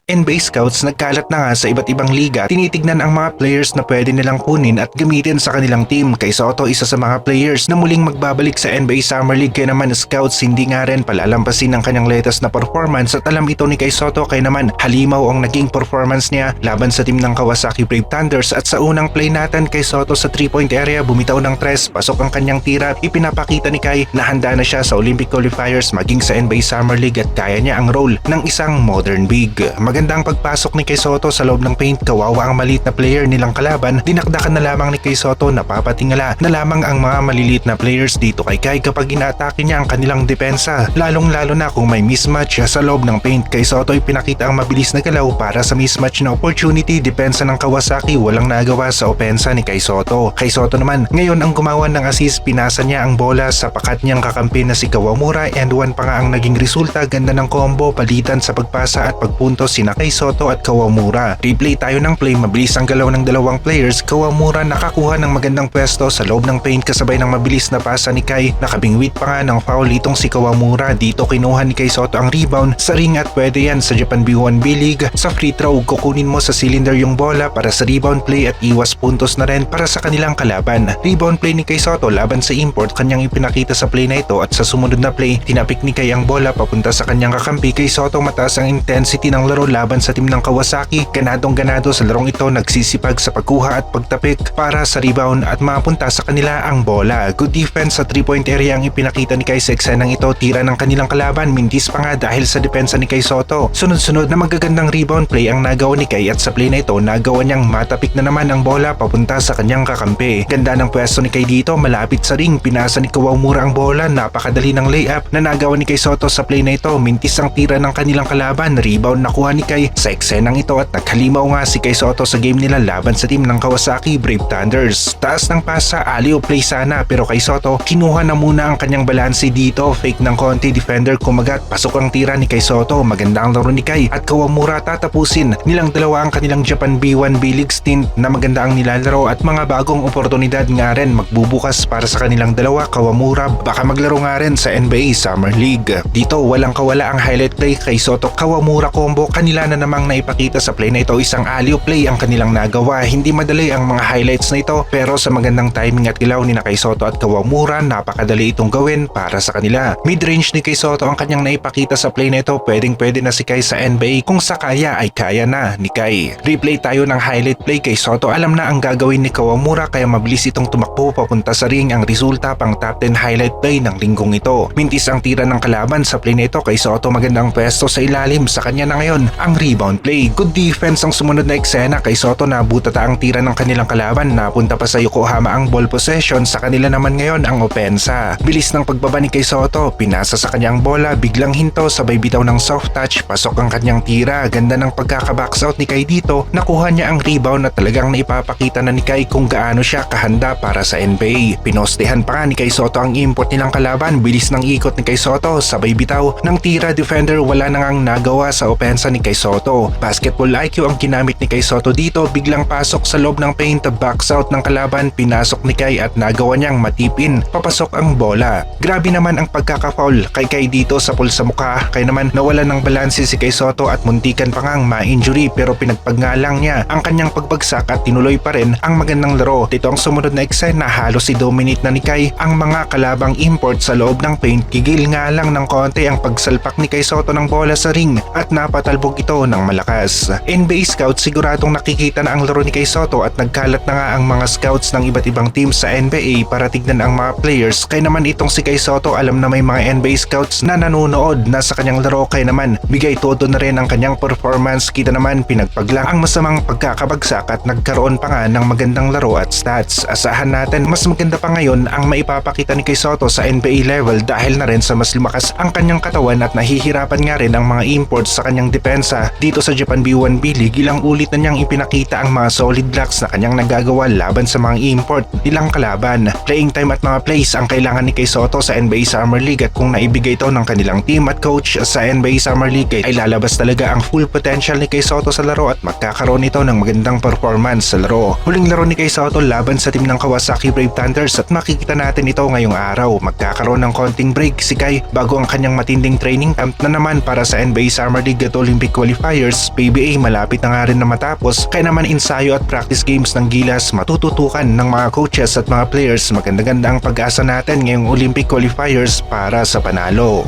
NBA scouts nagkalat na nga sa iba't ibang liga, tinitignan ang mga players na pwede nilang kunin at gamitin sa kanilang team. Kay Soto isa sa mga players na muling magbabalik sa NBA Summer League, kaya naman scouts hindi nga rin palalampasin ang kanyang latest na performance at alam ito ni Kay Soto, kaya naman halimaw ang naging performance niya laban sa team ng Kawasaki Brave Thunders. At sa unang play natin, Kay Soto sa 3-point area bumitaw ng 3, pasok ang kanyang tira. Ipinapakita ni Kay na handa na siya sa Olympic qualifiers maging sa NBA Summer League at kaya niya ang role ng isang modern big. Magandang pagpasok ni Kay Soto sa loob ng paint, kawawa ang maliit na player nilang kalaban. Dinakdakan na lamang ni Kay Soto, napapatingala na lamang ang mga maliliit na players dito kay Kay kapag inaatake niya ang kanilang depensa. Lalong-lalo na kung may mismatch sa loob ng paint. Kay Soto ay pinakita ang mabilis na galaw para sa mismatch na opportunity. Depensa ng Kawasaki walang nagawa sa opensa ni Kay Soto. Kay Soto naman ngayon ang gumawa ng assist, pinasa niya ang bola sa pakat niyang kakampi na si Kawamura, and one pa nga ang naging resulta. Ganda ng combo, palitan sa pagpasa at pagpuntos sina Kay Soto at Kawamura. Replay tayo ng play, mabilis ang galaw ng dalawang players. Kawamura nakakuha ng magandang pwesto sa loob ng paint kasabay ng mabilis na pasa ni Kay. Nakabingwit pa nga ng foul itong si Kawamura. Dito kinuha ni Kay Soto ang rebound sa ring at pwede yan sa Japan B1 B-League. Sa free throw, kukunin mo sa cylinder yung bola para sa rebound play at iwas puntos na rin para sa kanilang kalaban. Rebound play ni Kay Soto laban sa import, kanyang ipinakita sa play na ito, at sa sumunod na play, tinapik ni Kay ang bola papunta sa kanyang kakampi. Kay Soto mataas ang intensity ng laro laban sa team ng Kawasaki. Ganadong-ganado sa larong ito, nagsisipag sa pagkuha at pagtapik para sa rebound at mapunta sa kanila ang bola. Good defense sa 3-point area ang ipinakita ni Kay sa eksenang ito. Tira ng kanilang kalaban, mintis pa nga dahil sa depensa ni Kay Soto. Sunod-sunod na magagandang rebound play ang nagawa ni Kay, at sa play na ito, nagawa niyang matapik na naman ang bola papunta sa kanyang kakampi. Ganda ng pwesto ni Kay dito, malapit sa ring, pinasa ni Kawamura ang bola, napakadali ng layup na nagawa ni Kay Soto sa play na ito. Mintis ang tira ng kanilang kalaban, rebound nakuha ni Kay sa eksenang ito, at naghalimaw nga si Kay Soto sa game nila laban sa team ng Kawasaki Brave Thunders. Taas ng pasa, alley-oop play sana, pero Kay Soto kinuha na muna ang kanyang balanse dito. Fake ng konti, defender kumagat, pasok ang tira ni Kay Soto. Maganda ang laro ni Kay at Kawamura. Tatapusin nilang dalawa ang kanilang Japan B1 B-League stint na maganda ang nilalaro at mga bagong oportunidad nga rin magbubukas para sa kanilang dalawa. Kawamura baka maglaro nga rin sa NBA Summer League. Dito walang kawala ang highlight play. Kay Soto Kawamura combo, kanila na namang naipakita sa play na ito, isang alley-oop play ang kanilang nagawa. Hindi madali ang mga highlights na ito, pero sa magandang timing at galaw ni Kay Soto at Kawamura, napakadali itong gawin para sa kanila. Mid-range ni Kay Soto ang kanyang naipakita sa play na ito. Pwedeng-pwede na si Kay sa NBA, kung sa kaya ay kaya na ni Kay. Replay tayo ng highlight play. Kay Soto alam na ang gagawin ni Kawamura, kaya mabilis itong tumakbo papunta sa ring. Ang resulta pang top 10 highlight play ng linggong ito. Mintis ang tira ng kalaban sa play na ito. Kay Soto magandang pwesto sa ilalim, sa kanya na ngayon ang rebound play. Good defense ang sumunod na eksena. Kay Soto nabutata ang tira ng kanilang kalaban, napunta pa sa Yokohama ang ball possession, sa kanila naman ngayon ang opensa. Bilis ng pagbaba ni Kay Soto, pinasa sa kanyang bola, biglang hinto, sabay bitaw ng soft touch, pasok ang kanyang tira. Ganda ng pagkaka-box out ni Kay dito, nakuha niya ang rebound at talagang naipapakita na ni Kay kung gaano siya kahanda para sa NBA. Pinostehan pa nga ni Kay Soto ang import nilang kalaban, bilis ng ikot ni Kay Soto, sabay bitaw ng tira. Defender wala nang ang nagawa sa opensa ni Kay Soto. Basketball IQ ang ginamit ni Kay Soto dito, biglang pasok sa loob ng paint, box out ng kalaban, pinasok ni Kay at nagawa niyang matipin, papasok ang bola. Grabe naman ang pagkaka-foul kay Kay dito sa pull sa mukha, kaya naman nawala ng balanse si Kay Soto at muntikan pa ngang ma-injury, pero pinagpagngalang niya ang kanyang pagbagsak at tinuloy pa rin ang magandang laro. Dito ang sumunod na eksena, halos i-dominate na ni Kay ang mga kalabang import sa loob ng paint. Gigil nga lang ng konti ang pagsalpak ni Kay Soto ng bola sa ring at napatalbog ito ng malakas. NBA scouts siguradong nakikita na ang laro ni Kay Soto at nagkalat na nga ang mga scouts ng iba't ibang teams sa NBA para tignan ang mga players. Kaya naman itong si Kay Soto alam na may mga NBA scouts na nanonood na sa kanyang laro, kaya naman bigay todo na rin ang kanyang performance. Kita naman pinagpaglang ang masamang pagkakabagsak at nagkaroon pa nga ng magandang laro at stats. Asahan natin mas maganda pa ngayon ang maipapakita ni Kay Soto sa NBA level dahil na rin sa mas lumakas ang kanyang katawan at nahihirapan nga rin ang mga imports sa kanyang depensa. Dito sa Japan B1 B-League, ilang ulit na niyang ipinakita ang mga solid blocks na kanyang nagagawa laban sa mga import nilang kalaban. Playing time at mga plays ang kailangan ni Kay Soto sa NBA Summer League, at kung naibigay ito ng kanilang team at coach sa NBA Summer League ay lalabas talaga ang full potential ni Kay Soto sa laro at magkakaroon ito ng magandang performance sa laro. Huling laro ni Kay Soto laban sa team ng Kawasaki Brave Thunders at makikita natin ito ngayong araw. Magkakaroon ng konting break si Kay bago ang kanyang matinding training camp na naman para sa NBA Summer League at Olympic qualifiers, PBA malapit na nga rin na matapos, kaya naman ensayo at practice games ng Gilas matututukan ng mga coaches at mga players. Maganda-ganda ang pag-asa natin ngayong Olympic qualifiers para sa panalo.